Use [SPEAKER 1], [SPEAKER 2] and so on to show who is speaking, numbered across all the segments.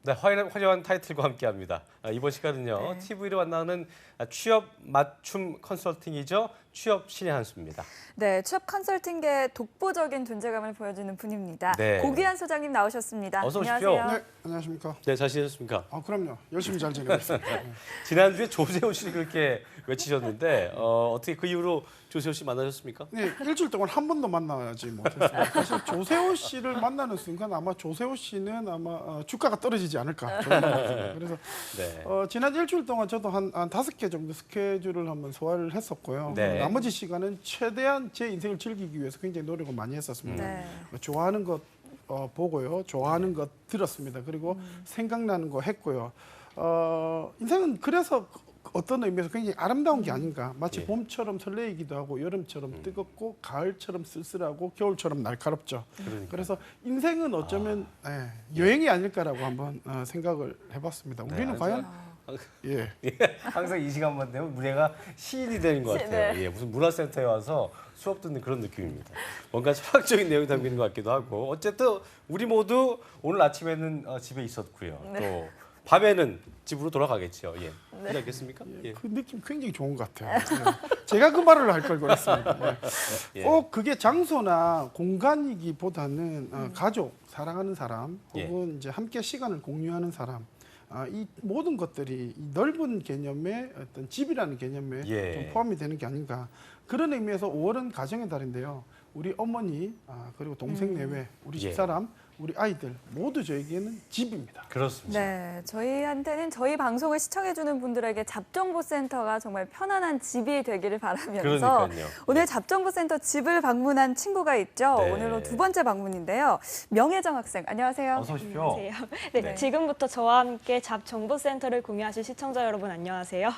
[SPEAKER 1] 네, 화려한 타이틀과 함께합니다. 이번 시간은요.
[SPEAKER 2] 네.
[SPEAKER 1] TV로 만나는 취업 맞춤 컨설팅이죠. 취업 신의 한 수입니다.
[SPEAKER 2] 네, 취업 컨설팅계의 독보적인 존재감을 보여주는 분입니다.
[SPEAKER 1] 네.
[SPEAKER 2] 고귀한 소장님 나오셨습니다.
[SPEAKER 1] 어서 오십시오.
[SPEAKER 2] 안녕하세요.
[SPEAKER 3] 네, 안녕하십니까.
[SPEAKER 1] 네, 잘 지내셨습니까?
[SPEAKER 3] 그럼요. 열심히 잘 지내고 있습니다. 네.
[SPEAKER 1] 지난주에 조세호 씨를 그렇게 외치셨는데 어떻게 그 이후로 조세호 씨 만나셨습니까?
[SPEAKER 3] 네, 일주일 동안 한 번도 만나지 못했습니다. 사실 조세호 씨를 만나는 순간 아마 조세호 씨는 아마 주가가 떨어지지 않을까. 저는 생각합니다. 그래서
[SPEAKER 1] 네.
[SPEAKER 3] 지난 일주일 동안 저도 한 5개 정도 스케줄을 한번 소화를 했었고요.
[SPEAKER 1] 네.
[SPEAKER 3] 나머지 시간은 최대한 제 인생을 즐기기 위해서 굉장히 노력을 많이 했었습니다.
[SPEAKER 2] 네.
[SPEAKER 3] 좋아하는 것 보고요. 좋아하는 것 들었습니다. 그리고 생각나는 거 했고요. 인생은 그래서 어떤 의미에서 굉장히 아름다운 게 아닌가. 마치
[SPEAKER 1] 예.
[SPEAKER 3] 봄처럼 설레이기도 하고 여름처럼 뜨겁고 가을처럼 쓸쓸하고 겨울처럼 날카롭죠.
[SPEAKER 1] 그러니까.
[SPEAKER 3] 그래서 인생은 어쩌면 여행이 아닐까라고 한번 생각을 해봤습니다. 우리는
[SPEAKER 1] 네,
[SPEAKER 3] 과연 예.
[SPEAKER 1] 항상 이 시간만 되면 무대가 시인이 되는 것 같아요.
[SPEAKER 2] 네.
[SPEAKER 1] 예, 무슨 문화센터에 와서 수업 듣는 그런 느낌입니다. 뭔가 철학적인 내용이 담기는 것 같기도 하고 어쨌든 우리 모두 오늘 아침에는 집에 있었고요. 또 밤에는 집으로 돌아가겠죠. 예. 그렇지 않겠습니까? 예.
[SPEAKER 3] 그 느낌 굉장히 좋은 것 같아요. 네. 제가 그 말을 할 걸 그랬습니다. 네.
[SPEAKER 1] 예.
[SPEAKER 3] 꼭 그게 장소나 공간이기보다는 가족, 사랑하는 사람,
[SPEAKER 1] 예.
[SPEAKER 3] 혹은 이제 함께 시간을 공유하는 사람, 이 모든 것들이 이 넓은 개념의 어떤 집이라는 개념에
[SPEAKER 1] 예.
[SPEAKER 3] 좀 포함이 되는 게 아닌가. 그런 의미에서 5월은 가정의 달인데요. 우리 어머니 그리고 동생 내외, 우리
[SPEAKER 1] 예.
[SPEAKER 3] 집사람, 우리 아이들 모두 저에게는 집입니다.
[SPEAKER 1] 그렇습니다.
[SPEAKER 2] 네, 저희한테는 저희 방송을 시청해주는 분들에게 잡정보센터가 정말 편안한 집이 되기를 바라면서
[SPEAKER 1] 그러니까요.
[SPEAKER 2] 오늘 잡정보센터 집을 방문한 친구가 있죠.
[SPEAKER 1] 네.
[SPEAKER 2] 오늘로 두 번째 방문인데요. 명혜정 학생, 안녕하세요.
[SPEAKER 1] 어서 오십시오.
[SPEAKER 4] 안녕하세요. 네,
[SPEAKER 1] 네.
[SPEAKER 4] 지금부터 저와 함께 잡정보센터를 공유하실 시청자 여러분 안녕하세요.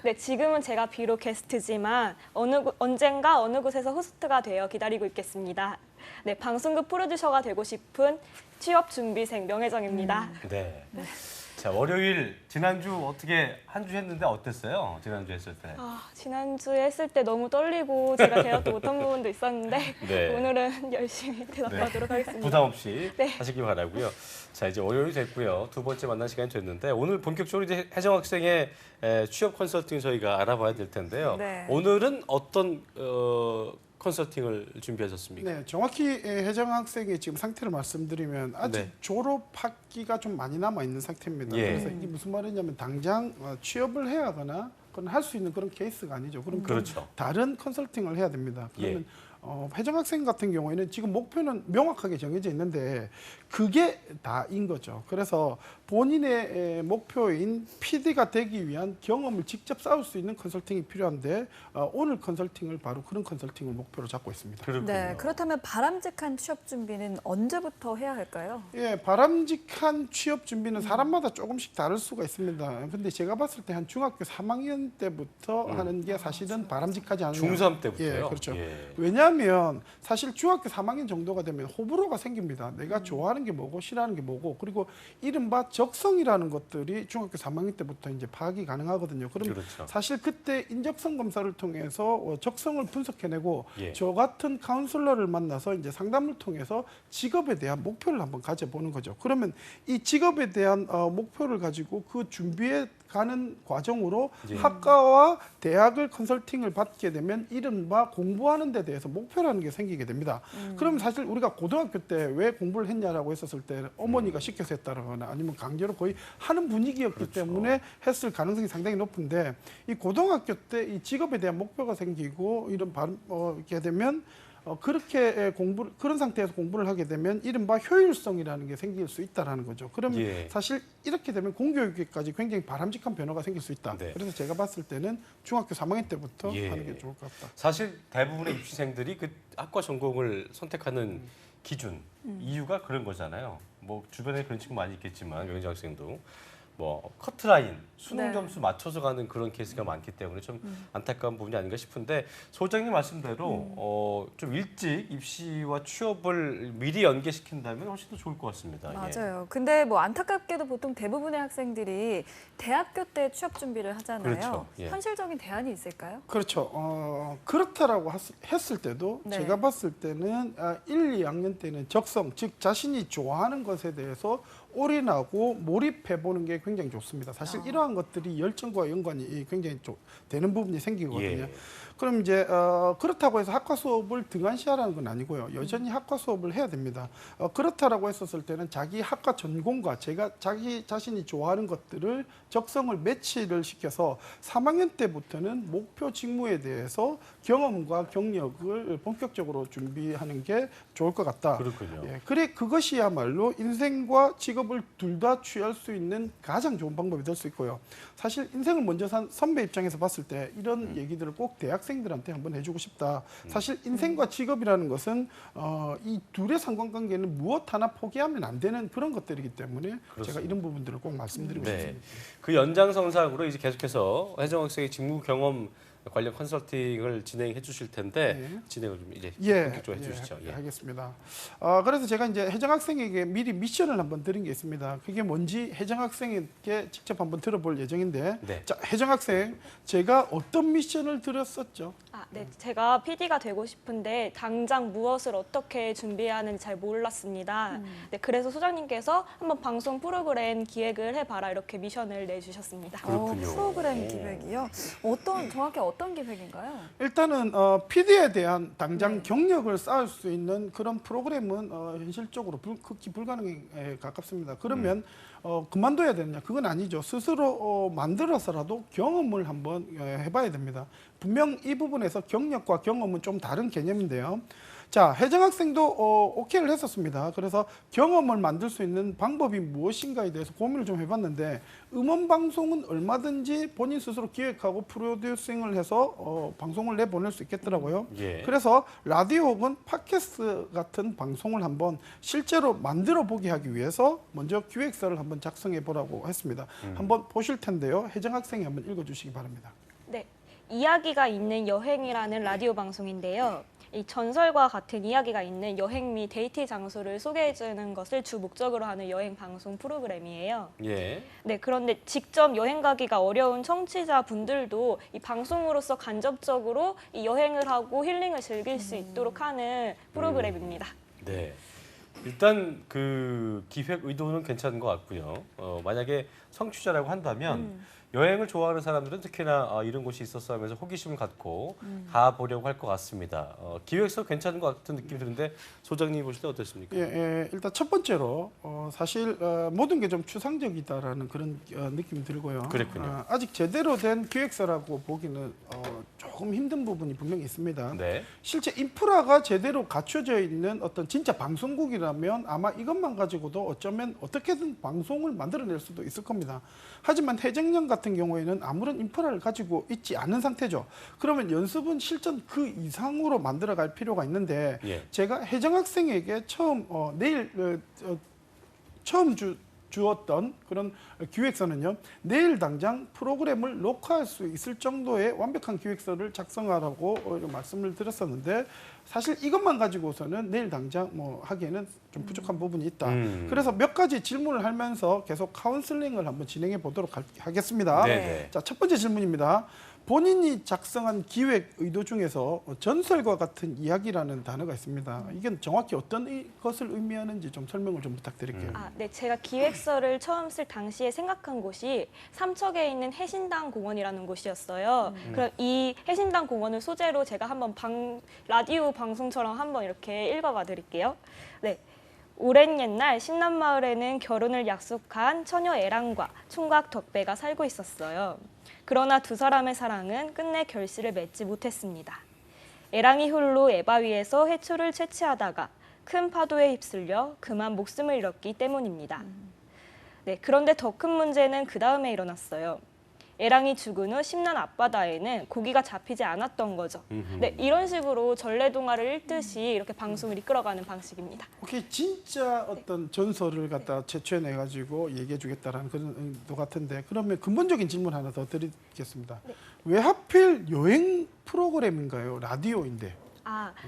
[SPEAKER 4] 네, 지금은 제가 비록 게스트지만 언젠가 어느 곳에서 호스트가 되어 기다리고 있겠습니다. 네, 방송국 프로듀서가 되고 싶은 취업 준비생 명혜정입니다.
[SPEAKER 1] 네. 자, 월요일 지난주 어떻게 한 주 했는데 어땠어요? 지난주 했을 때.
[SPEAKER 4] 지난주에 했을 때 너무 떨리고 제가 대답도 못한 부분도 있었는데
[SPEAKER 1] 네.
[SPEAKER 4] 오늘은 열심히 대답하도록 하겠습니다.
[SPEAKER 1] 부담 없이
[SPEAKER 4] 네.
[SPEAKER 1] 하시기 바라고요. 자, 이제 월요일이 됐고요. 두 번째 만난 시간이 됐는데 오늘 본격적으로 이제 혜정 학생의 취업 컨설팅 저희가 알아봐야 될 텐데요.
[SPEAKER 2] 네.
[SPEAKER 1] 오늘은 어떤 컨설팅을 준비하셨습니까?
[SPEAKER 3] 네, 정확히 혜정 학생의 지금 상태를 말씀드리면 아직
[SPEAKER 1] 네.
[SPEAKER 3] 졸업학기가 좀 많이 남아 있는 상태입니다.
[SPEAKER 1] 예.
[SPEAKER 3] 그래서 이게 무슨 말이냐면 당장 취업을 해야 하거나 그건 할 수 있는 그런 케이스가 아니죠. 그럼 좀
[SPEAKER 1] 그렇죠.
[SPEAKER 3] 다른 컨설팅을 해야 됩니다. 그러면
[SPEAKER 1] 예.
[SPEAKER 3] 혜정 학생 같은 경우에는 지금 목표는 명확하게 정해져 있는데 그게 다인 거죠. 그래서 본인의 목표인 PD가 되기 위한 경험을 직접 쌓을 수 있는 컨설팅이 필요한데 오늘 컨설팅을 바로 그런 컨설팅을 목표로 잡고 있습니다.
[SPEAKER 1] 그렇군요.
[SPEAKER 2] 네, 그렇다면 바람직한 취업 준비는 언제부터 해야 할까요?
[SPEAKER 3] 예, 바람직한 취업 준비는 사람마다 조금씩 다를 수가 있습니다. 근데 제가 봤을 때 한 중학교 3학년 때부터 하는 게 사실은 바람직하지 않아요.
[SPEAKER 1] 중3 때부터요?
[SPEAKER 3] 예, 그렇죠.
[SPEAKER 1] 예.
[SPEAKER 3] 왜냐하면 사실 중학교 3학년 정도가 되면 호불호가 생깁니다. 내가 좋아하는 게 뭐고 싫어하는 게 뭐고 그리고 이른바 적성이라는 것들이 중학교 3학년 때부터 이제 파악이 가능하거든요. 그럼
[SPEAKER 1] 그렇죠.
[SPEAKER 3] 사실 그때 인적성 검사를 통해서 적성을 분석해내고
[SPEAKER 1] 예.
[SPEAKER 3] 저 같은 카운슬러를 만나서 이제 상담을 통해서 직업에 대한 목표를 한번 가져보는 거죠. 그러면 이 직업에 대한 목표를 가지고 그 준비해 가는 과정으로
[SPEAKER 1] 예.
[SPEAKER 3] 학과와 대학을 컨설팅을 받게 되면 이른바 공부하는 데 대해서 목표라는 게 생기게 됩니다. 그러면 사실 우리가 고등학교 때 왜 공부를 했냐라고 했었을 때 어머니가 시켜서 했다거나 아니면 강제로 거의 하는 분위기였기
[SPEAKER 1] 그렇죠.
[SPEAKER 3] 때문에 했을 가능성이 상당히 높은데 이 고등학교 때 이 직업에 대한 목표가 생기고 이런 이렇게 되면 그렇게 그런 상태에서 공부를 하게 되면 이른바 효율성이라는 게 생길 수 있다라는 거죠. 그러면
[SPEAKER 1] 예.
[SPEAKER 3] 사실 이렇게 되면 공교육까지 굉장히 바람직한 변화가 생길 수 있다.
[SPEAKER 1] 네.
[SPEAKER 3] 그래서 제가 봤을 때는 중학교 3학년 때부터
[SPEAKER 1] 예.
[SPEAKER 3] 하는 게 좋을 것 같다.
[SPEAKER 1] 사실 대부분의 입시생들이 그 학과 전공을 선택하는 기준, 이유가 그런 거잖아요. 뭐 주변에 그런 친구 많이 있겠지만 명희정 학생도 뭐 커트라인, 수능
[SPEAKER 2] 네.
[SPEAKER 1] 점수 맞춰서 가는 그런 케이스가 많기 때문에 좀 안타까운 부분이 아닌가 싶은데 소장님 말씀대로 좀 일찍 입시와 취업을 미리 연계시킨다면 훨씬 더 좋을 것 같습니다. 예.
[SPEAKER 2] 맞아요. 근데 뭐 안타깝게도 보통 대부분의 학생들이 대학교 때 취업 준비를 하잖아요.
[SPEAKER 1] 그렇죠. 예.
[SPEAKER 2] 현실적인 대안이 있을까요?
[SPEAKER 3] 그렇죠. 그렇다라고 했을 때도
[SPEAKER 2] 네.
[SPEAKER 3] 제가 봤을 때는 1, 2학년 때는 적성, 즉 자신이 좋아하는 것에 대해서 올인하고 몰입해 보는 게 굉장히 좋습니다. 사실 이러한 것들이 열정과 연관이 굉장히 되는 부분이 생기거든요.
[SPEAKER 1] 예.
[SPEAKER 3] 그럼 이제 그렇다고 해서 학과 수업을 등한시하라는 건 아니고요. 여전히 학과 수업을 해야 됩니다. 그렇다라고 했었을 때는 자기 학과 전공과 제가 자기 자신이 좋아하는 것들을 적성을 매치를 시켜서 3학년 때부터는 목표 직무에 대해서 경험과 경력을 본격적으로 준비하는 게 좋을 것 같다.
[SPEAKER 1] 그렇군요.
[SPEAKER 3] 예, 그래 그것이야말로 인생과 직업을 둘 다 취할 수 있는 가장 좋은 방법이 될 수 있고요. 사실 인생을 먼저 산 선배 입장에서 봤을 때 이런 얘기들을 꼭 대학생들한테 한번 해주고 싶다. 사실 인생과 직업이라는 것은 이 둘의 상관관계는 무엇 하나 포기하면 안 되는 그런 것들이기 때문에 제가
[SPEAKER 1] 그렇습니다.
[SPEAKER 3] 이런 부분들을 꼭 말씀드리고
[SPEAKER 1] 네.
[SPEAKER 3] 싶습니다.
[SPEAKER 1] 그 연장선상으로 이제 계속해서 혜정 학생의 직무 경험 관련 컨설팅을 진행해 주실 텐데
[SPEAKER 3] 네.
[SPEAKER 1] 진행을 좀 이제
[SPEAKER 3] 예,
[SPEAKER 1] 본격적으로 해주시죠. 예.
[SPEAKER 3] 알겠습니다. 그래서 제가 이제 혜정 학생에게 미리 미션을 한번 드린 게 있습니다. 그게 뭔지 혜정 학생에게 직접 한번 들어볼 예정인데,
[SPEAKER 1] 네.
[SPEAKER 3] 자, 혜정 학생, 제가 어떤 미션을 드렸었죠?
[SPEAKER 4] 네, 제가 PD가 되고 싶은데 당장 무엇을 어떻게 준비해야 하는지 잘 몰랐습니다. 네, 그래서 소장님께서 한번 방송 프로그램 기획을 해봐라 이렇게 미션을 내주셨습니다.
[SPEAKER 1] 그렇군요.
[SPEAKER 2] 프로그램
[SPEAKER 1] 오.
[SPEAKER 2] 기획이요. 정확히 어떤 기획인가요?
[SPEAKER 3] 일단은 PD에 대한 당장
[SPEAKER 2] 네.
[SPEAKER 3] 경력을 쌓을 수 있는 그런 프로그램은 현실적으로 극히 불가능에 가깝습니다. 그러면 그만둬야 되느냐? 그건 아니죠. 스스로 만들어서라도 경험을 한번 해봐야 됩니다. 분명 이 부분에서 경력과 경험은 좀 다른 개념인데요. 자, 혜정 학생도 오케이를 했었습니다. 그래서 경험을 만들 수 있는 방법이 무엇인가에 대해서 고민을 좀 해봤는데 음원 방송은 얼마든지 본인 스스로 기획하고 프로듀싱을 해서 방송을 내보낼 수 있겠더라고요.
[SPEAKER 1] 예.
[SPEAKER 3] 그래서 라디오 혹은 팟캐스트 같은 방송을 한번 실제로 만들어 보게 하기 위해서 먼저 기획서를 한번 작성해 보라고 했습니다. 한번 보실 텐데요. 혜정 학생이 한번 읽어주시기 바랍니다.
[SPEAKER 4] 네, 이야기가 있는 여행이라는 라디오 방송인데요. 이 전설과 같은 이야기가 있는 여행 및 데이트 장소를 소개해주는 것을 주 목적으로 하는 여행 방송 프로그램이에요.
[SPEAKER 1] 예.
[SPEAKER 4] 네, 그런데 직접 여행 가기가 어려운 청취자분들도 이 방송으로서 간접적으로 이 여행을 하고 힐링을 즐길 수 있도록 하는 프로그램입니다.
[SPEAKER 1] 네. 일단 그 기획 의도는 괜찮은 것 같고요. 만약에 성취자라고 한다면 여행을 좋아하는 사람들은 특히나 이런 곳이 있었어 하면서 호기심을 갖고 가보려고 할 것 같습니다. 기획서 괜찮은 것 같은 느낌이 드는데 소장님 보실 때 어떻습니까?
[SPEAKER 3] 일단 첫 번째로 사실 모든 게 좀 추상적이다라는 그런 느낌이 들고요.
[SPEAKER 1] 그랬군요.
[SPEAKER 3] 아직 제대로 된 기획서라고 보기는 조금 힘든 부분이 분명히 있습니다.
[SPEAKER 1] 네.
[SPEAKER 3] 실제 인프라가 제대로 갖춰져 있는 어떤 진짜 방송국이라면 아마 이것만 가지고도 어쩌면 어떻게든 방송을 만들어낼 수도 있을 겁니다. 하지만 해적령 같은 경우에는 아무런 인프라를 가지고 있지 않은 상태죠. 그러면 연습은 실전 그 이상으로 만들어갈 필요가 있는데
[SPEAKER 1] 예.
[SPEAKER 3] 제가 혜정 학생에게 처음 처음 주었던 그런 기획서는요. 내일 당장 프로그램을 녹화할 수 있을 정도의 완벽한 기획서를 작성하라고 말씀을 드렸었는데 사실 이것만 가지고서는 내일 당장 하기에는 좀 부족한 부분이 있다. 그래서 몇 가지 질문을 하면서 계속 카운슬링을 한번 진행해 보도록 하겠습니다.
[SPEAKER 1] 네네.
[SPEAKER 3] 자, 첫 번째 질문입니다. 본인이 작성한 기획 의도 중에서 전설과 같은 이야기라는 단어가 있습니다. 이게 정확히 어떤 것을 의미하는지 좀 설명을 좀 부탁드릴게요.
[SPEAKER 4] 네, 제가 기획서를 처음 쓸 당시에 생각한 곳이 삼척에 있는 해신당 공원이라는 곳이었어요. 그럼 이 해신당 공원을 소재로 제가 한번 라디오 방송처럼 한번 이렇게 읽어봐 드릴게요. 네. 오랜 옛날 신남마을에는 결혼을 약속한 처녀 애랑과 총각 덕배가 살고 있었어요. 그러나 두 사람의 사랑은 끝내 결실을 맺지 못했습니다. 애랑이 홀로 에바 위에서 해초를 채취하다가 큰 파도에 휩쓸려 그만 목숨을 잃었기 때문입니다. 네, 그런데 더 큰 문제는 그 다음에 일어났어요. 애랑이 죽은 후 심란 앞바다에는 고기가 잡히지 않았던 거죠. 네, 이런 식으로 전래동화를 읽듯이 이렇게 방송을 이끌어가는 방식입니다.
[SPEAKER 3] 오케이, 진짜 어떤 전설을 갖다 채취해내 가지고 얘기해 주겠다라는 그런 의도 같은데 그러면 근본적인 질문 하나 더 드리겠습니다.
[SPEAKER 4] 네.
[SPEAKER 3] 왜 하필 여행 프로그램인가요? 라디오인데.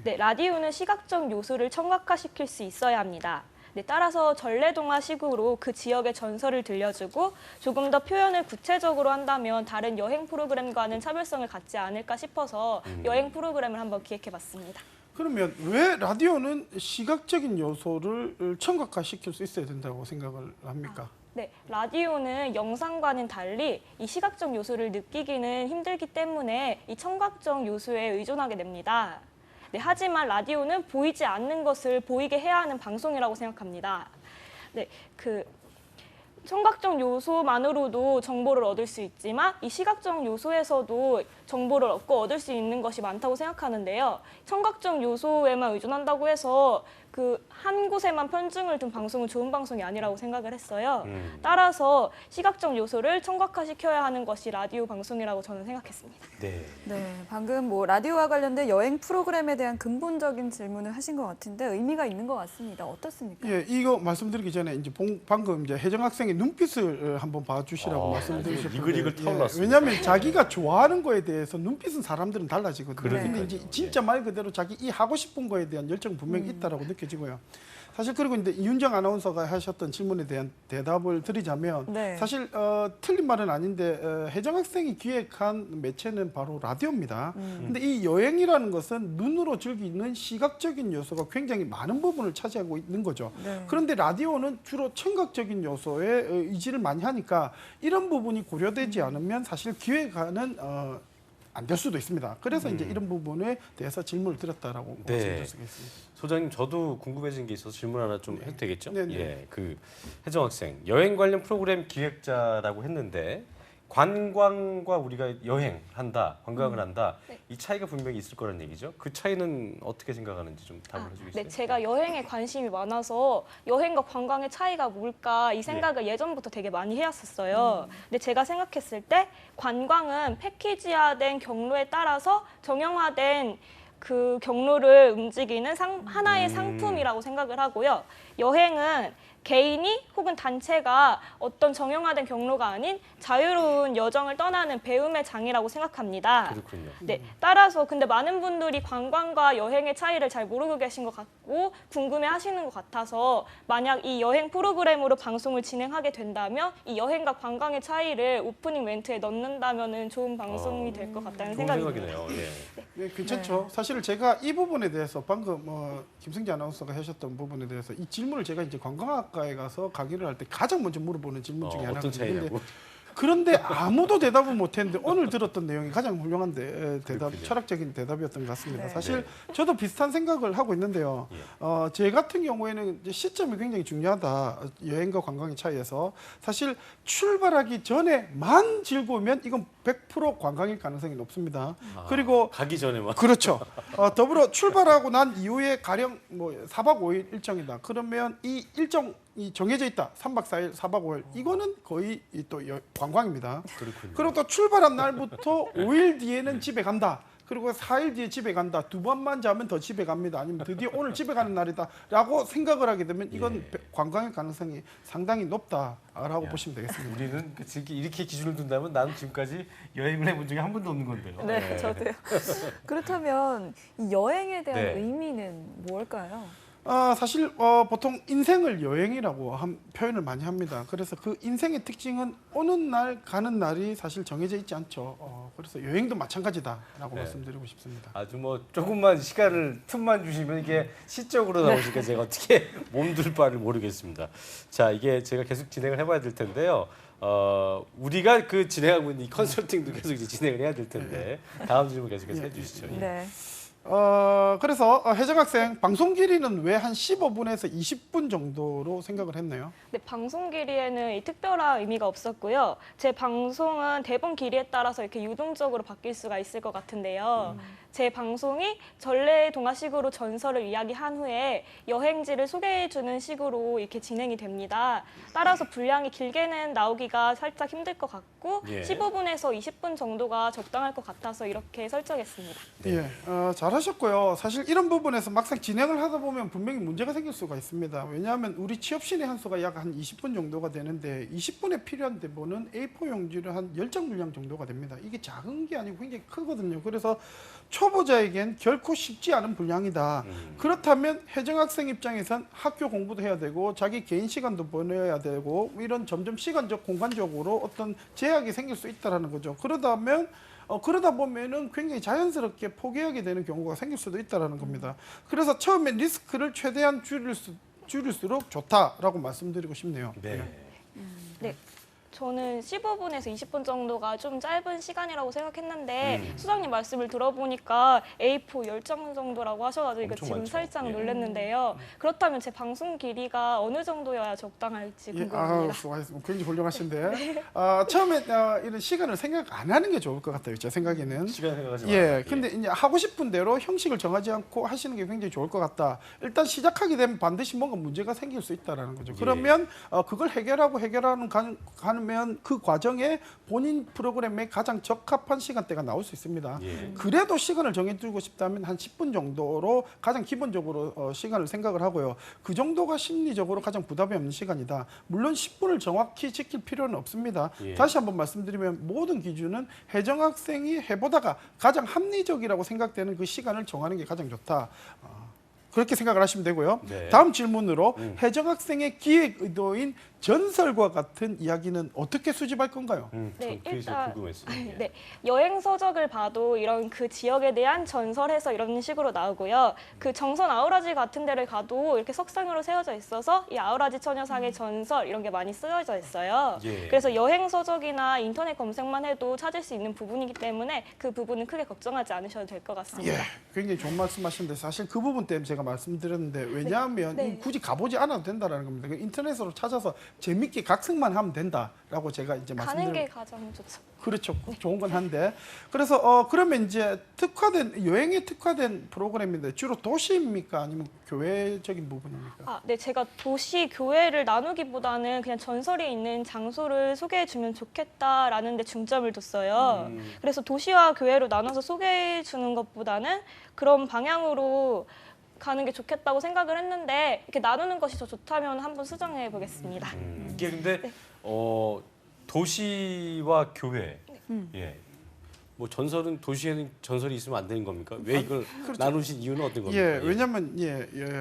[SPEAKER 4] 네, 라디오는 시각적 요소를 청각화시킬 수 있어야 합니다. 네, 따라서 전래동화식으로 그 지역의 전설을 들려주고 조금 더 표현을 구체적으로 한다면 다른 여행 프로그램과는 차별성을 갖지 않을까 싶어서 여행 프로그램을 한번 기획해봤습니다.
[SPEAKER 3] 그러면 왜 라디오는 시각적인 요소를 청각화시킬 수 있어야 된다고 생각을 합니까?
[SPEAKER 4] 네, 라디오는 영상과는 달리 이 시각적 요소를 느끼기는 힘들기 때문에 이 청각적 요소에 의존하게 됩니다. 네, 하지만 라디오는 보이지 않는 것을 보이게 해야 하는 방송이라고 생각합니다. 네, 청각적 요소만으로도 정보를 얻을 수 있지만 이 시각적 요소에서도 정보를 얻을 수 있는 것이 많다고 생각하는데요. 청각적 요소에만 의존한다고 해서 한 곳에만 편중을 둔 방송은 좋은 방송이 아니라고 생각을 했어요. 따라서 시각적 요소를 청각화시켜야 하는 것이 라디오 방송이라고 저는 생각했습니다.
[SPEAKER 1] 네.
[SPEAKER 2] 네, 방금 뭐 라디오와 관련된 여행 프로그램에 대한 근본적인 질문을 하신 것 같은데 의미가 있는 것 같습니다. 어떻습니까?
[SPEAKER 3] 예, 이거 말씀드리기 전에 이제 방금 이제 혜정 학생의 눈빛을 한번 봐주시라고
[SPEAKER 1] 아,
[SPEAKER 3] 말씀드리셨는데,
[SPEAKER 1] 이글이글 타올랐습니다.
[SPEAKER 3] 왜냐하면 자기가 좋아하는 거에 대해서 눈빛은 사람들은 달라지거든요.
[SPEAKER 1] 그러니까요.
[SPEAKER 3] 근데 이제 진짜 말 그대로 자기 이 하고 싶은 거에 대한 열정 분명히 있다라고 느껴지고요. 사실 그리고 이제 이윤정 아나운서가 하셨던 질문에 대한 대답을 드리자면
[SPEAKER 2] 네.
[SPEAKER 3] 사실 틀린 말은 아닌데 혜정 학생이 기획한 매체는 바로 라디오입니다. 근데 이 여행이라는 것은 눈으로 즐기는 시각적인 요소가 굉장히 많은 부분을 차지하고 있는 거죠.
[SPEAKER 2] 네.
[SPEAKER 3] 그런데 라디오는 주로 청각적인 요소에 의지를 많이 하니까 이런 부분이 고려되지 않으면 사실 기획안은 안 될 수도 있습니다. 그래서 이제 이런 부분에 대해서 질문을 드렸다라고
[SPEAKER 1] 네.
[SPEAKER 3] 말씀드릴 수 있습니다.
[SPEAKER 1] 소장님, 저도 궁금해진 게 있어서 질문 하나 좀 해도 되겠죠?
[SPEAKER 3] 네네.
[SPEAKER 1] 예, 혜정 학생 여행 관련 프로그램 기획자라고 했는데 관광과 우리가 여행한다, 관광을 한다,
[SPEAKER 4] 네.
[SPEAKER 1] 이 차이가 분명히 있을 거란 얘기죠. 그 차이는 어떻게 생각하는지 좀 답을 해주겠어요?
[SPEAKER 4] 네, 제가 여행에 관심이 많아서 여행과 관광의 차이가 뭘까 이 생각을 예전부터 되게 많이 해왔었어요. 근데 제가 생각했을 때 관광은 패키지화된 경로에 따라서 정형화된 그 경로를 움직이는 하나의 상품이라고 생각을 하고요. 여행은 개인이 혹은 단체가 어떤 정형화된 경로가 아닌 자유로운 여정을 떠나는 배움의 장이라고 생각합니다.
[SPEAKER 1] 그렇군요.
[SPEAKER 4] 네, 따라서 근데 많은 분들이 관광과 여행의 차이를 잘 모르고 계신 것 같고 궁금해하시는 것 같아서 만약 이 여행 프로그램으로 방송을 진행하게 된다면 이 여행과 관광의 차이를 오프닝 멘트에 넣는다면은 좋은 방송이 될 것 같다는
[SPEAKER 1] 좋은
[SPEAKER 4] 생각이 듭니다.
[SPEAKER 1] 생각이네요. 예.
[SPEAKER 3] 네, 괜찮죠. 사실 제가 이 부분에 대해서 방금 김승재 아나운서가 하셨던 부분에 대해서 이 질문을 제가 이제 관광학과에 가서 강의를 할 때 가장 먼저 물어보는 질문 중에
[SPEAKER 1] 어떤
[SPEAKER 3] 하나거든요.
[SPEAKER 1] 차이냐고?
[SPEAKER 3] 그런데 아무도 대답을 못했는데 오늘 들었던 내용이 가장 훌륭한데
[SPEAKER 1] 그렇군요.
[SPEAKER 3] 철학적인 대답이었던 것 같습니다.
[SPEAKER 2] 네.
[SPEAKER 3] 사실 저도 비슷한 생각을 하고 있는데요. 제 같은 경우에는 이제 시점이 굉장히 중요하다. 여행과 관광의 차이에서 사실 출발하기 전에만 즐거우면 이건 100% 관광일 가능성이 높습니다. 그리고
[SPEAKER 1] 가기 전에만.
[SPEAKER 3] 그렇죠. 더불어 출발하고 난 이후에 가령 뭐 4박 5일 일정이다. 그러면 이 일정이 정해져 있다. 3박 4일, 4박 5일. 이거는 거의 또 관광입니다.
[SPEAKER 1] 그렇군요.
[SPEAKER 3] 그리고 또 출발한 날부터 5일 뒤에는 집에 간다. 그리고 4일 뒤에 집에 간다. 2번만 자면 더 집에 갑니다. 아니면 드디어 오늘 집에 가는 날이다라고 생각을 하게 되면 이건 관광의 가능성이 상당히 높다라고 보시면 되겠습니다.
[SPEAKER 1] 우리는 이렇게 기준을 둔다면 나는 지금까지 여행을 해본 적이 한 번도 없는 건데요.
[SPEAKER 2] 네, 저도요. 그렇다면 이 여행에 대한
[SPEAKER 1] 네.
[SPEAKER 2] 의미는 뭘까요?
[SPEAKER 3] 사실 보통 인생을 여행이라고 표현을 많이 합니다. 그래서 그 인생의 특징은 오는 날 가는 날이 사실 정해져 있지 않죠. 그래서 여행도 마찬가지다라고
[SPEAKER 1] 네.
[SPEAKER 3] 말씀드리고 싶습니다.
[SPEAKER 1] 아주 뭐 조금만 시간을 틈만 주시면 이게 시적으로 나오니까 제가 어떻게 몸둘 바를 모르겠습니다. 자, 이게 제가 계속 진행을 해봐야 될 텐데요. 우리가 진행하고 있는 이 컨설팅도 계속 이제 진행을 해야 될 텐데 다음 질문 계속해서 해주시죠. 예.
[SPEAKER 2] 네.
[SPEAKER 3] 그래서 혜정 학생 방송 길이는 왜 한 15분에서 20분 정도로 생각을 했나요?
[SPEAKER 4] 네, 방송 길이에는 이 특별한 의미가 없었고요. 제 방송은 대본 길이에 따라서 이렇게 유동적으로 바뀔 수가 있을 것 같은데요. 제 방송이 전래동화식으로 전설을 이야기한 후에 여행지를 소개해주는 식으로 이렇게 진행이 됩니다. 따라서 분량이 길게는 나오기가 살짝 힘들 것 같고
[SPEAKER 1] 예.
[SPEAKER 4] 15분에서 20분 정도가 적당할 것 같아서 이렇게 설정했습니다.
[SPEAKER 3] 예, 잘하셨고요. 사실 이런 부분에서 막상 진행을 하다 보면 분명히 문제가 생길 수가 있습니다. 왜냐하면 우리 취업신의 한 수가 약 한 20분 정도가 되는데 20분에 필요한 대본은 A4 용지를 한 10장 분량 정도가 됩니다. 이게 작은 게 아니고 굉장히 크거든요. 그래서 초보자에겐 결코 쉽지 않은 분량이다. 그렇다면 혜정 학생 입장에선 학교 공부도 해야 되고 자기 개인 시간도 보내야 되고 이런 점점 시간적 공간적으로 어떤 제약이 생길 수 있다라는 거죠. 그러다 보면은 굉장히 자연스럽게 포기하게 되는 경우가 생길 수도 있다라는 겁니다. 그래서 처음에 리스크를 최대한 줄일수록 좋다라고 말씀드리고 싶네요.
[SPEAKER 1] 네.
[SPEAKER 4] 네. 저는 15분에서 20분 정도가 좀 짧은 시간이라고 생각했는데 수장님 말씀을 들어보니까 A4 10장 정도라고 하셔가지고 이거
[SPEAKER 1] 엄청
[SPEAKER 4] 지금
[SPEAKER 1] 많죠.
[SPEAKER 4] 살짝
[SPEAKER 1] 예.
[SPEAKER 4] 놀랐는데요. 그렇다면 제 방송 길이가 어느 정도여야 적당할지 궁금합니다.
[SPEAKER 3] 수고하셨습니다. 굉장히 훌륭하신데 처음에 이런 시간을 생각 안 하는 게 좋을 것 같아요. 제 생각에는.
[SPEAKER 1] 시간 생각하지 마.
[SPEAKER 3] 예, 근데 이제 하고 싶은 대로 형식을 정하지 않고 하시는 게 굉장히 좋을 것 같다. 일단 시작하게 되면 반드시 뭔가 문제가 생길 수 있다라는 거죠. 그러면 그걸 가면 그 과정에 본인 프로그램에 가장 적합한 시간대가 나올 수 있습니다.
[SPEAKER 1] 예.
[SPEAKER 3] 그래도 시간을 정해두고 싶다면 한 10분 정도로 가장 기본적으로 시간을 생각을 하고요. 그 정도가 심리적으로 가장 부담이 없는 시간이다. 물론 10분을 정확히 지킬 필요는 없습니다.
[SPEAKER 1] 예.
[SPEAKER 3] 다시 한번 말씀드리면 모든 기준은 혜정 학생이 해보다가 가장 합리적이라고 생각되는 그 시간을 정하는 게 가장 좋다. 그렇게 생각을 하시면 되고요.
[SPEAKER 1] 네.
[SPEAKER 3] 다음 질문으로 혜정 학생의 기획 의도인 전설과 같은 이야기는 어떻게 수집할 건가요?
[SPEAKER 4] 네,
[SPEAKER 1] 그게
[SPEAKER 4] 일단
[SPEAKER 1] 궁금했어요. 예.
[SPEAKER 4] 네, 여행 서적을 봐도 이런 그 지역에 대한 전설해서 이런 식으로 나오고요. 그 정선 아우라지 같은 데를 가도 이렇게 석상으로 세워져 있어서 이 아우라지 처녀상의 전설 이런 게 많이 쓰여져 있어요.
[SPEAKER 1] 예.
[SPEAKER 4] 그래서 여행 서적이나 인터넷 검색만 해도 찾을 수 있는 부분이기 때문에 그 부분은 크게 걱정하지 않으셔도 될 것 같습니다.
[SPEAKER 3] 예, 굉장히 좋은 말씀하시는데 사실 그 부분 때문에 제가 말씀드렸는데 왜냐하면
[SPEAKER 4] 네.
[SPEAKER 3] 굳이 가보지 않아도 된다는 겁니다. 인터넷으로 찾아서 재밌게 각색만 하면 된다라고 제가 이제
[SPEAKER 4] 가는
[SPEAKER 3] 말씀드렸.
[SPEAKER 4] 게 가장 좋죠.
[SPEAKER 3] 그렇죠. 좋은 건 한데 그래서 그러면 이제 여행에 특화된 프로그램인데 주로 도시입니까 아니면 교회적인 부분입니까?
[SPEAKER 4] 네, 제가 도시 교회를 나누기보다는 그냥 전설이 있는 장소를 소개해 주면 좋겠다라는 데 중점을 뒀어요. 그래서 도시와 교회로 나눠서 소개해 주는 것보다는 그런 방향으로 가는 게 좋겠다고 생각을 했는데 이렇게 나누는 것이 더 좋다면 한번 수정해 보겠습니다.
[SPEAKER 1] 이게 근데
[SPEAKER 4] 네.
[SPEAKER 1] 도시와 교회, 예, 뭐 전설은 도시에는 전설이 있으면 안 되는 겁니까? 왜 이걸 나누신 이유는 어떤 겁니까?
[SPEAKER 3] 예, 왜냐면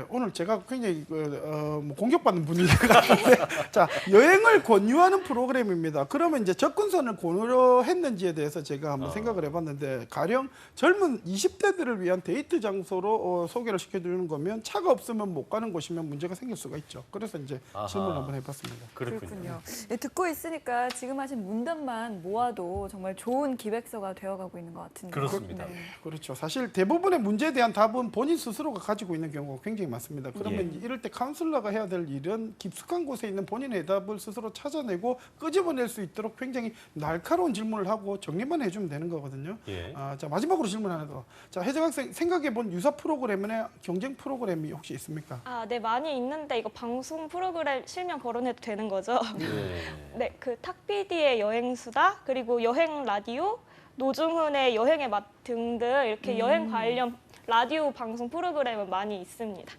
[SPEAKER 3] 오늘 제가 굉장히 뭐 공격받는 분위기 같은데 자 여행을 권유하는 프로그램입니다. 그러면 이제 접근선을 고려했는지에 대해서 제가 한번 생각을 해봤는데 가령 젊은 20대들을 위한 데이트 장소로 소개를 시켜주는 거면 차가 없으면 못 가는 곳이면 문제가 생길 수가 있죠. 그래서 이제
[SPEAKER 1] 아하.
[SPEAKER 3] 질문을 한번 해봤습니다.
[SPEAKER 1] 그렇군요.
[SPEAKER 2] 네, 듣고 있으니까 지금 하신 문단만 모아도 정말 좋은 기획서가 되어가고 있는 것 같은데.
[SPEAKER 1] 그렇습니다.
[SPEAKER 2] 네.
[SPEAKER 3] 그렇죠. 사실 대부분의 문제에 대한 답은 본인 스스로가 가지고 있는 경우가 굉장히 많습니다. 그러면
[SPEAKER 1] 예.
[SPEAKER 3] 이럴 때 카운슬러가 해야 될 일은 깊숙한 곳에 있는 본인의 답을 스스로 찾아내고 끄집어낼 수 있도록 굉장히 날카로운 질문을 하고 정리만 해주면 되는 거거든요.
[SPEAKER 1] 예.
[SPEAKER 3] 자 마지막으로 질문 하나 더. 자 혜정 학생 생각해본 유사 프로그램의 경쟁 프로그램이 혹시 있습니까?
[SPEAKER 4] 네, 많이 있는데 이거 방송 프로그램 실명 거론해도 되는 거죠?
[SPEAKER 1] 예.
[SPEAKER 4] 네, 그 탁PD의 여행수다, 그리고 여행 라디오, 노중훈의 여행의 맛 등등 이렇게 여행 관련 라디오 방송 프로그램은 많이 있습니다.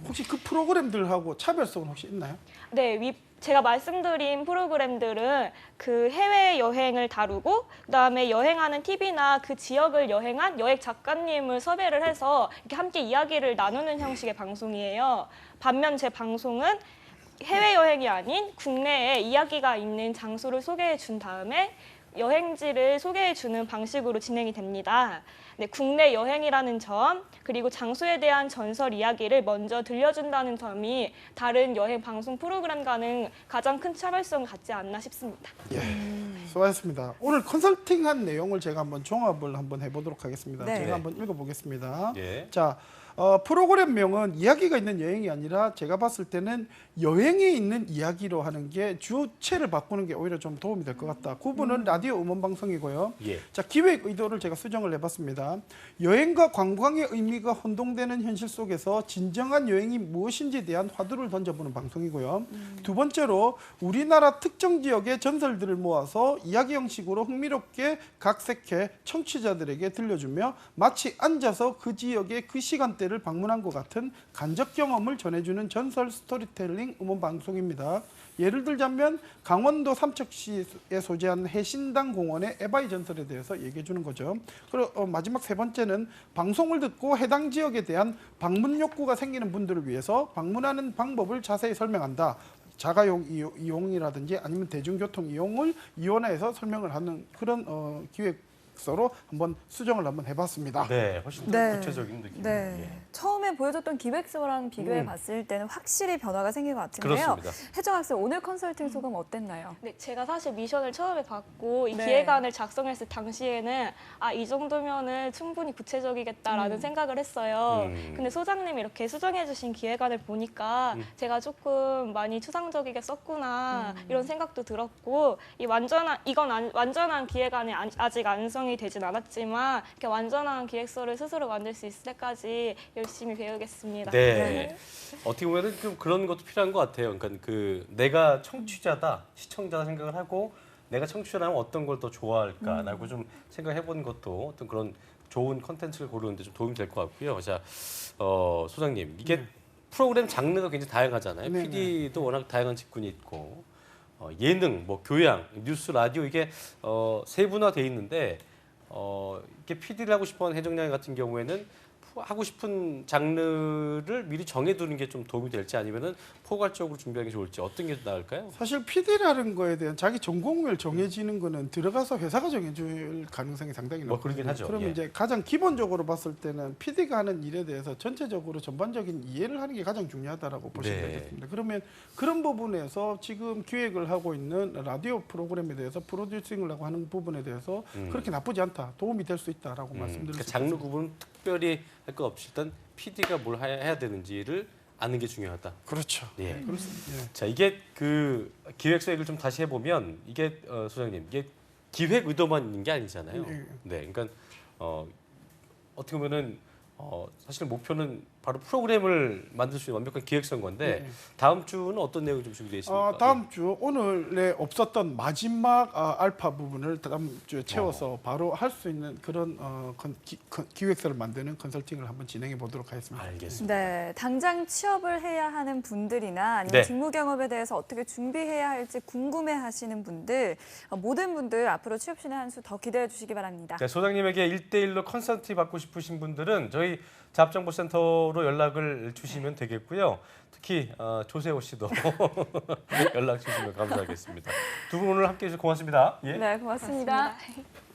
[SPEAKER 3] 혹시 그 프로그램들하고 차별성은 혹시 있나요?
[SPEAKER 4] 네, 제가 말씀드린 프로그램들은 그 해외 여행을 다루고 그다음에 여행하는 TV나 그 지역을 여행한 여행 작가님을 섭외를 해서 이렇게 함께 이야기를 나누는 형식의 방송이에요. 반면 제 방송은 해외여행이 아닌 국내에 이야기가 있는 장소를 소개해 준 다음에 여행지를 소개해 주는 방식으로 진행이 됩니다. 네, 국내 여행이라는 점 그리고 장소에 대한 전설 이야기를 먼저 들려준다는 점이 다른 여행 방송 프로그램과는 가장 큰 차별성을 갖지 않나 싶습니다.
[SPEAKER 3] 예, 수고하셨습니다. 오늘 컨설팅한 내용을 제가 한번 종합을 한번 해보도록 하겠습니다.
[SPEAKER 2] 네.
[SPEAKER 3] 제가 한번 읽어보겠습니다.
[SPEAKER 1] 예.
[SPEAKER 3] 자, 프로그램명은 이야기가 있는 여행이 아니라 제가 봤을 때는 여행에 있는 이야기로 하는 게 주체를 바꾸는 게 오히려 좀 도움이 될 것 같다. 구분은 라디오 음원 방송이고요.
[SPEAKER 1] 예.
[SPEAKER 3] 자, 기획 의도를 제가 수정을 해봤습니다. 여행과 관광의 의미가 혼동되는 현실 속에서 진정한 여행이 무엇인지에 대한 화두를 던져보는 방송이고요. 두 번째로 우리나라 특정 지역의 전설들을 모아서 이야기 형식으로 흥미롭게 각색해 청취자들에게 들려주며 마치 앉아서 그 지역의 그 시간대를 데를 방문한 것 같은 간접 경험을 전해주는 전설 스토리텔링 음원 방송입니다. 예를 들자면 강원도 삼척시에 소재한 해신당 공원의 에바이 전설에 대해서 얘기해 주는 거죠. 그리고 마지막 세 번째는 방송을 듣고 해당 지역에 대한 방문 욕구가 생기는 분들을 위해서 방문하는 방법을 자세히 설명한다. 자가용 이용이라든지 아니면 대중교통 이용을 이원화해서 설명을 하는 그런 기획서로 한번 수정을 한번 해봤습니다.
[SPEAKER 1] 네, 훨씬 더
[SPEAKER 2] 네.
[SPEAKER 1] 구체적인 느낌.
[SPEAKER 2] 네.
[SPEAKER 1] 예.
[SPEAKER 2] 처음에 보여줬던 기획서랑 비교해 봤을 때는 확실히 변화가 생긴 것 같은데요.
[SPEAKER 1] 그렇습니다.
[SPEAKER 2] 혜정 학생 오늘 컨설팅 소감 어땠나요?
[SPEAKER 4] 네, 제가 사실 미션을 처음에 받고 이
[SPEAKER 2] 네.
[SPEAKER 4] 기획안을 작성했을 당시에는 이 정도면은 충분히 구체적이겠다라는 생각을 했어요. 근데 소장님이 이렇게 수정해 주신 기획안을 보니까 제가 조금 많이 추상적이게 썼구나 이런 생각도 들었고 완전한 기획안이 아직 완성이 되진 않았지만 이렇게 완전한 기획서를 스스로 만들 수 있을 때까지 열심히 배우겠습니다.
[SPEAKER 1] 네. 어떻게 보면은 좀 그런 것도 필요한 것 같아요. 그러니까 그 내가 청취자다, 시청자다 생각을 하고 내가 청취자라면 어떤 걸 더 좋아할까라고 좀 생각해보는 것도 어떤 그런 좋은 컨텐츠를 고르는데 좀 도움이 될 것 같고요. 자, 소장님 이게 프로그램 장르가 굉장히 다양하잖아요.
[SPEAKER 3] 네,
[SPEAKER 1] PD도 워낙 다양한 직군이 있고 예능, 뭐 교양, 뉴스, 라디오 이게 세분화돼 있는데 이렇게 PD를 하고 싶어하는 혜정양 같은 경우에는 하고 싶은 장르를 미리 정해두는 게 좀 도움이 될지 아니면은 포괄적으로 준비하는 게 좋을지 어떤 게 나을까요?
[SPEAKER 3] 사실 PD라는 거에 대한 자기 전공을 정해지는 거는 들어가서 회사가 정해줄 가능성이 상당히
[SPEAKER 1] 뭐
[SPEAKER 3] 높거든요.
[SPEAKER 1] 그러긴 하죠.
[SPEAKER 3] 그러면
[SPEAKER 1] 예.
[SPEAKER 3] 이제 가장 기본적으로 봤을 때는 PD가 하는 일에 대해서 전체적으로 전반적인 이해를 하는 게 가장 중요하다라고 보시면
[SPEAKER 1] 네.
[SPEAKER 3] 되겠습니다. 그러면 그런 부분에서 지금 기획을 하고 있는 라디오 프로그램에 대해서 프로듀싱을 하고 하는 부분에 대해서 그렇게 나쁘지 않다, 도움이 될 수 있다라고 말씀드릴
[SPEAKER 1] 그러니까
[SPEAKER 3] 수
[SPEAKER 1] 장르
[SPEAKER 3] 있습니다.
[SPEAKER 1] 구분 특별히 할 것 없이 일단 PD가 뭘 해야 되는지를 아는 게 중요하다.
[SPEAKER 3] 그렇죠.
[SPEAKER 1] 예.
[SPEAKER 3] 그렇습니다. 예.
[SPEAKER 1] 자, 이게 그 기획서 얘기를 좀 다시 해보면 이게 소장님 이게 기획 의도만 있는 게 아니잖아요.
[SPEAKER 3] 예.
[SPEAKER 1] 네, 그러니까 어떻게 보면은 사실 목표는 바로 프로그램을 만들 수 있는 완벽한 기획서인 건데
[SPEAKER 3] 네.
[SPEAKER 1] 다음 주는 어떤 내용이 좀 준비되어 있습니까?
[SPEAKER 3] 다음 주 오늘에 없었던 마지막 알파 부분을 다음 주에 채워서 바로 할 수 있는 그런 기획서를 만드는 컨설팅을 한번 진행해 보도록 하겠습니다.
[SPEAKER 1] 알겠습니다.
[SPEAKER 2] 네, 당장 취업을 해야 하는 분들이나 아니면
[SPEAKER 1] 네.
[SPEAKER 2] 직무 경험에 대해서 어떻게 준비해야 할지 궁금해하시는 분들, 모든 분들 앞으로 취업신의 한 수 더 기대해 주시기 바랍니다.
[SPEAKER 1] 네, 소장님에게 1대1로 컨설팅 받고 싶으신 분들은 저희 잡정보센터로 연락을 주시면 되겠고요. 특히 조세호 씨도 연락 주시면 감사하겠습니다. 두 분 오늘 함께해 주셔서 고맙습니다. 예.
[SPEAKER 2] 네, 고맙습니다.
[SPEAKER 4] 고맙습니다.